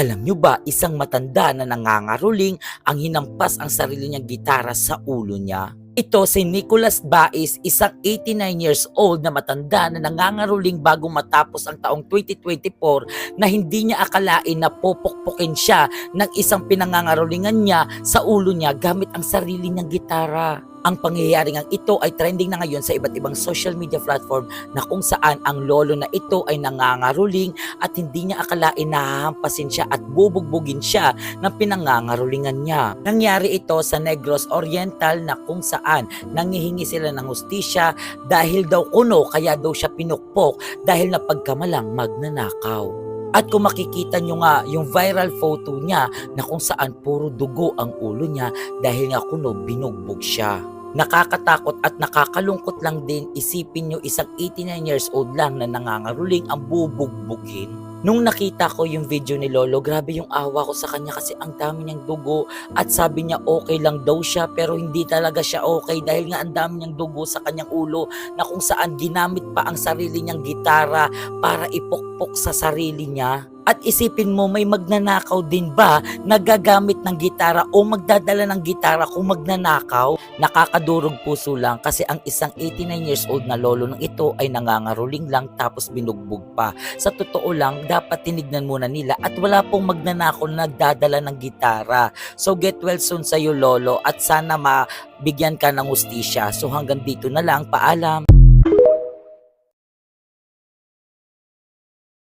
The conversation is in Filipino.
Alam nyo ba, isang matanda na nangangaruling ang hinampas ang sarili niyang gitara sa ulo niya? Ito si Nicholas Bais, isang 89 years old na matanda na nangangaruling bago matapos ang taong 2024 na hindi niya akalain na popokpokin siya ng isang pinangangarulingan niya sa ulo niya gamit ang sarili niyang gitara. Ang pangyayaring ang ito ay trending na ngayon sa iba't ibang social media platform na kung saan ang lolo na ito ay nangangaruling at hindi niya akalain na hahampasin siya at bubugbugin siya ng pinangangarulingan niya. Nangyari ito sa Negros Oriental na kung saan nangihingi sila ng hustisya dahil daw kuno kaya daw siya pinukpok dahil napagkamalang magnanakaw. At kung makikita nyo nga yung viral photo niya na kung saan puro dugo ang ulo niya dahil nga kuno binugbog siya. Nakakatakot at nakakalungkot lang din isipin nyo isang 89 years old lang na nangangaruling ang bubugbugin. Nung nakita ko yung video ni Lolo, grabe yung awa ko sa kanya kasi ang dami niyang dugo at sabi niya okay lang daw siya pero hindi talaga siya okay dahil nga ang dami niyang dugo sa kanyang ulo na kung saan ginamit pa ang sarili niyang gitara para ipukpok sa sarili niya. At isipin mo, may magnanakaw din ba na gagamit ng gitara o magdadala ng gitara kung magnanakaw? Nakakadurog puso lang kasi ang isang 89 years old na lolo ng ito ay nangangaruling lang tapos binugbog pa. Sa totoo lang, dapat tinignan muna nila at wala pong magnanakaw na nagdadala ng gitara. So get well soon sa'yo lolo at sana mabigyan ka ng hustisya. So hanggang dito na lang, paalam.